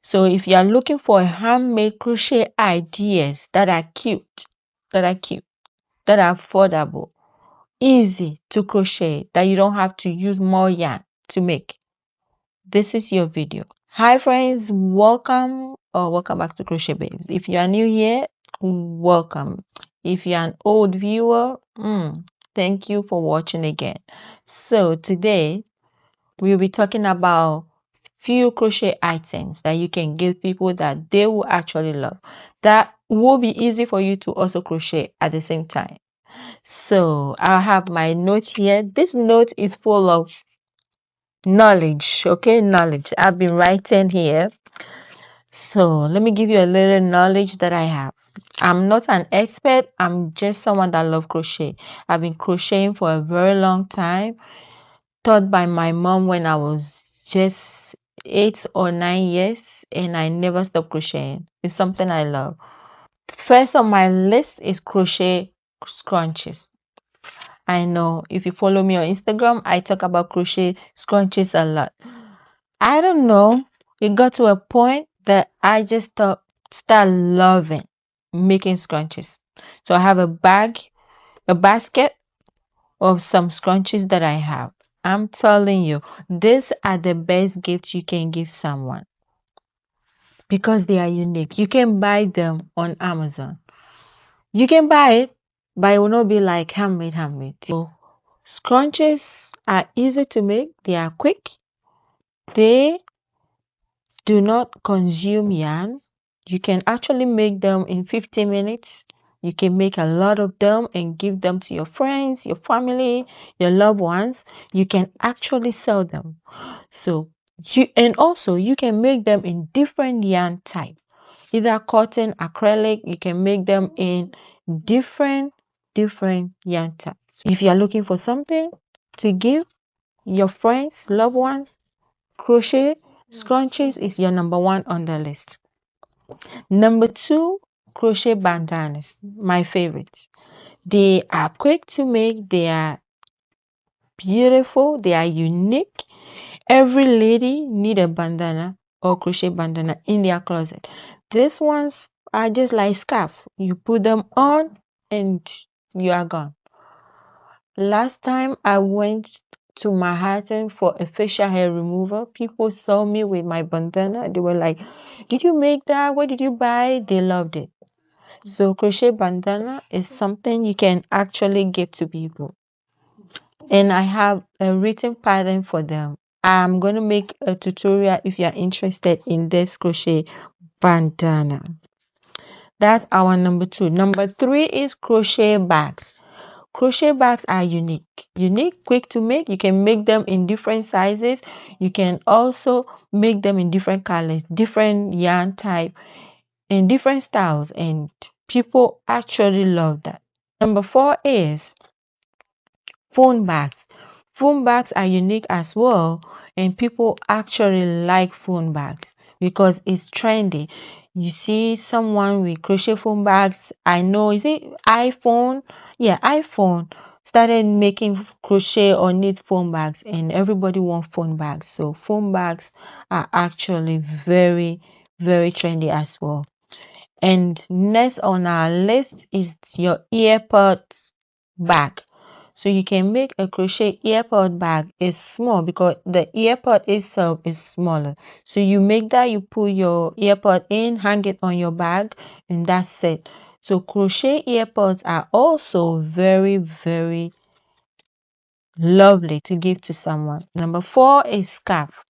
So if you are looking for handmade crochet ideas that are cute, that are affordable, easy to crochet, that you don't have to use more yarn to make, this is your video. Hi friends, welcome or welcome back to Crochet Babes. If you are new here, welcome. If you're an old viewer, thank you for watching again. So today we'll be talking about few crochet items that you can give people that they will actually love, that will be easy for you to also crochet at the same time. So I have my note here. This note is full of knowledge. Okay, knowledge I've been writing here. So let me give you a little knowledge that I have. I'm not an expert, I'm just someone that loves crochet. I've been crocheting for a very long time, taught by my mom when I was just 8 or 9 years, and I never stopped crocheting. It's something I love. First on my list is crochet scrunchies. I know if you follow me on Instagram, I talk about crochet scrunchies a lot. I don't know. It got to a point that I just start loving making scrunchies. So I have a basket of some scrunchies that I have. I'm telling you, these are the best gifts you can give someone because they are unique. You can buy them on Amazon. You can buy it, but it will not be like handmade. So scrunchies are easy to make. They are quick. They do not consume yarn. You can actually make them in 15 minutes. You can make a lot of them and give them to your friends, your family, your loved ones. You can actually sell them. So you can make them in different yarn type, either cotton, acrylic. You can make them in different yarn types. If you are looking for something to give your friends, loved ones, crochet scrunchies is your number one on the list. Number two, crochet bandanas, my favorite. They are quick to make, they are beautiful, they are unique. Every lady need a bandana or crochet bandana in their closet. These ones are just like scarf. You put them on and you are gone. Last time I went to Manhattan for a facial hair removal, people saw me with my bandana. They were like, "Did you make that? Where did you buy it?" They loved it. So crochet bandana is something you can actually give to people. And I have a written pattern for them. I'm going to make a tutorial if you're interested in this crochet bandana. That's our number two. Number three is crochet bags. Crochet bags are unique, quick to make. You can make them in different sizes. You can also make them in different colors, different yarn type, in different styles, and people actually love that. Number four is phone bags. Phone bags are unique as well, and people actually like phone bags because it's trendy. You see someone with crochet phone bags. I know, is it iPhone? Yeah, iPhone started making crochet or knit phone bags, and everybody wants phone bags. So phone bags are actually very trendy as well. And next on our list is your earpods bag. So you can make a crochet earpod bag. It's small because the earpod itself is smaller. So you make that, you put your earpod in, hang it on your bag, and that's it. So crochet earpods are also very lovely to give to someone. Number four is scarf.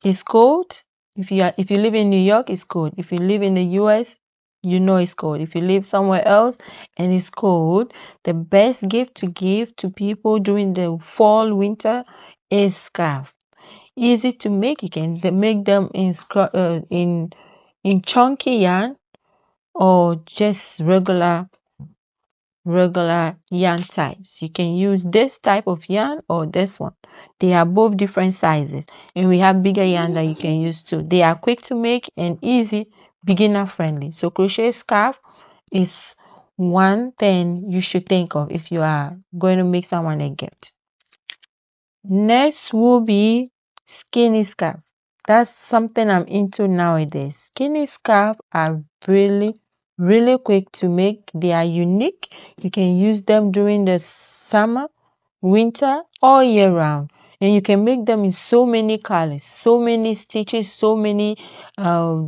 It's cold. If you live in New York, it's cold. If you live in the US, you know it's cold. If you live somewhere else and it's cold, the best gift to give to people during the fall, winter is scarf. Easy to make. You can make them in chunky yarn or just regular yarn types. You can use this type of yarn or this one. They are both different sizes, and we have bigger yarn that you can use too. They are quick to make and easy, beginner friendly. So crochet scarf is one thing you should think of if you are going to make someone a gift. Next will be skinny scarf. That's something I'm into nowadays. Skinny scarf are really, really quick to make. They are unique. You can use them during the summer, winter, all year round. And you can make them in so many colors, so many stitches, so many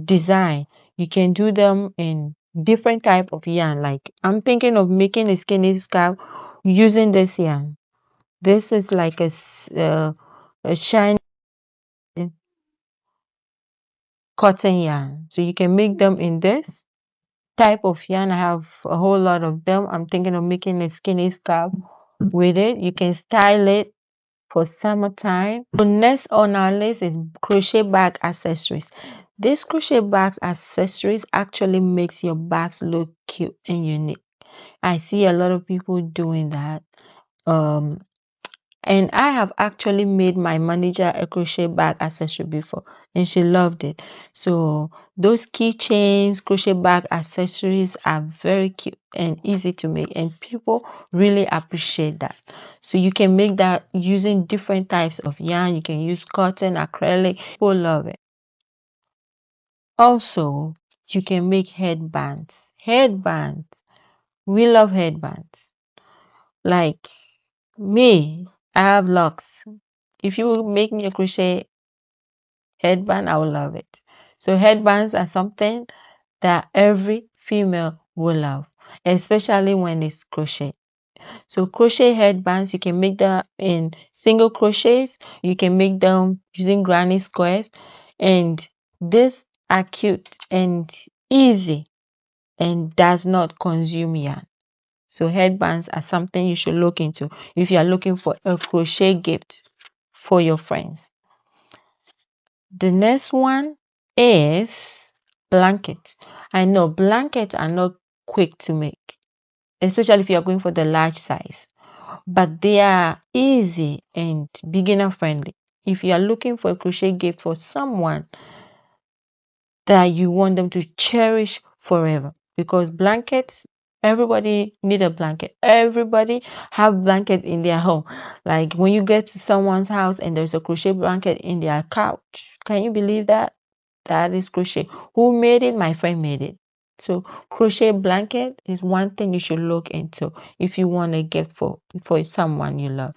design. You can do them in different type of yarn. Like I'm thinking of making a skinny scarf using this yarn. This is like a shiny cotton yarn. So you can make them in this type of yarn. I have a whole lot of them. I'm thinking of making a skinny scarf with it. You can style it for summertime. So next on our list is crochet bag accessories. This crochet bags accessories actually makes your bags look cute and unique. I see a lot of people doing that. Um, and I have actually made my manager a crochet bag accessory before, and she loved it. So those keychains, crochet bag accessories are very cute and easy to make, and people really appreciate that. So you can make that using different types of yarn. You can use cotton, acrylic. People love it. Also, you can make headbands. Headbands. We love headbands. Like me, I have locks. If you make me a crochet headband, I will love it. So headbands are something that every female will love, especially when it's crochet. So crochet headbands, you can make them in single crochets. You can make them using granny squares, and these are cute and easy and does not consume yarn. So headbands are something you should look into if you are looking for a crochet gift for your friends. The next one is blankets. I know blankets are not quick to make, especially if you are going for the large size, but they are easy and beginner friendly. If you are looking for a crochet gift for someone that you want them to cherish forever, because blankets, everybody need a blanket. Everybody have blanket in their home. Like when you get to someone's house and there's a crochet blanket in their couch, can you believe that? That is crochet. Who made it? My friend made it. So crochet blanket is one thing you should look into if you want a gift for someone you love.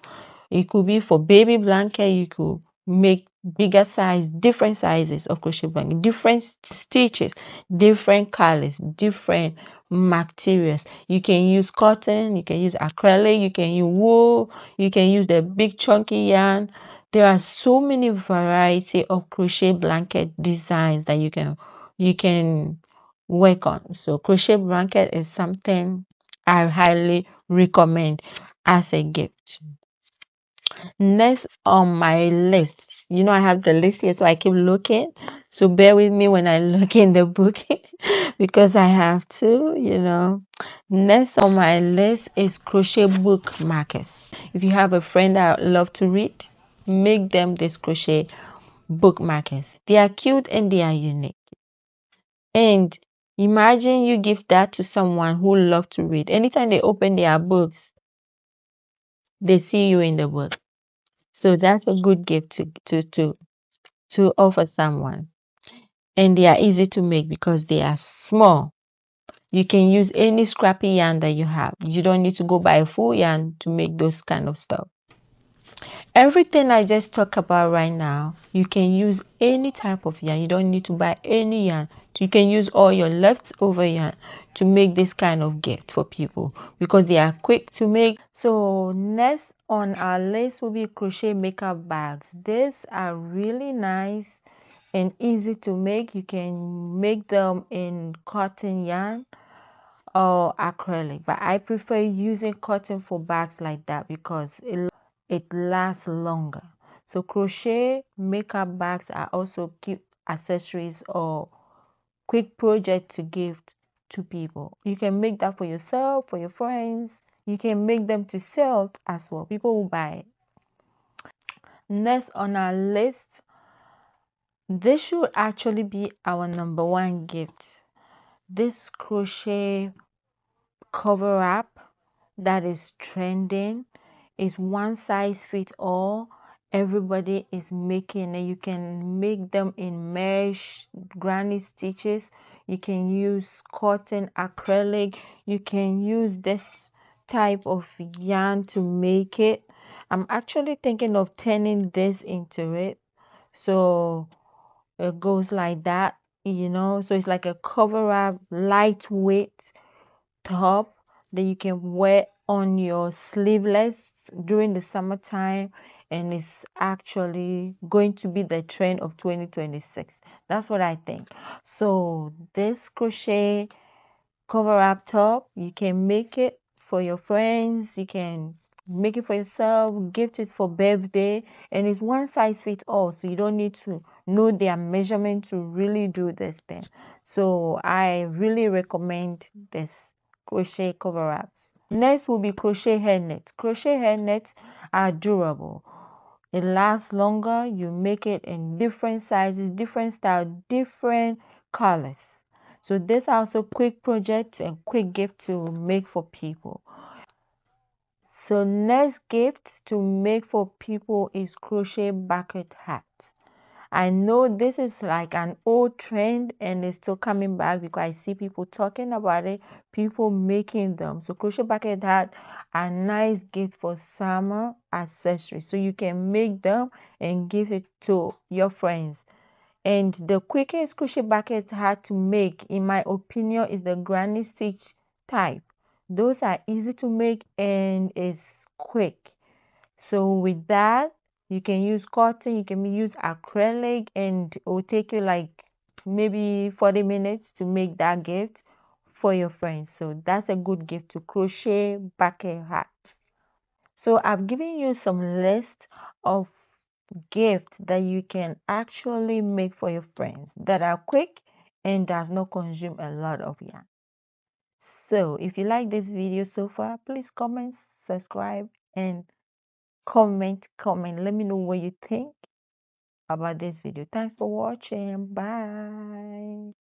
It could be for baby blanket. You could make bigger size, different sizes of crochet blanket, different stitches, different colors, different materials. You can use cotton, you can use acrylic, you can use wool, you can use the big chunky yarn. There are so many variety of crochet blanket designs that you can work on. So crochet blanket is something I highly recommend as a gift. Next on my list, I have the list here, so I keep looking. So bear with me when I look in the book because I have to. Next on my list is crochet book markers. If you have a friend that love to read, make them this crochet book markers. They are cute and they are unique. And imagine you give that to someone who love to read. Anytime they open their books, they see you in the book. So that's a good gift to offer someone. And they are easy to make because they are small. You can use any scrappy yarn that you have. You don't need to go buy a full yarn to make those kind of stuff. Everything I just talked about right now, you can use any type of yarn. You don't need to buy any yarn. You can use all your leftover yarn to make this kind of gift for people because they are quick to make. So next on our list will be crochet makeup bags. These are really nice and easy to make. You can make them in cotton yarn or acrylic, but I prefer using cotton for bags like that because it lasts longer. So crochet makeup bags are also cute accessories or quick project to give to people. You can make that for yourself, for your friends. You can make them to sell as well. People will buy it. Next on our list, this should actually be our number one gift. This crochet cover up that is trending is one size fits all, everybody is making it. You can make them in mesh, granny stitches. You can use cotton acrylic. You can use this type of yarn to make it. I'm actually thinking of turning this into it. So it goes like that, So it's like a cover up, lightweight top that you can wear on your sleeveless during the summertime, and it's actually going to be the trend of 2026. That's what I think. So this crochet cover up top, you can make it for your friends, you can make it for yourself, gift it for birthday, and it's one size fits all, so you don't need to know their measurement to really do this thing. So I really recommend this crochet cover ups. Next will be crochet hair nets. Crochet hair nets are durable. It lasts longer. You make it in different sizes, different style, different colors. So these are also quick projects and quick gifts to make for people. So next gift to make for people is crochet bucket hats. I know this is like an old trend and it's still coming back because I see people talking about it, people making them. So crochet bucket hat are nice gift for summer accessories. So you can make them and give it to your friends. And the quickest crochet bucket hat to make, in my opinion, is the granny stitch type. Those are easy to make and it's quick. So with that, you can use cotton, you can use acrylic, and it will take you like maybe 40 minutes to make that gift for your friends. So that's a good gift to crochet bucket hats. So I've given you some list of gifts that you can actually make for your friends that are quick and does not consume a lot of yarn. So if you like this video so far, please comment, subscribe, and comment. Let me know what you think about this video. Thanks for watching. Bye.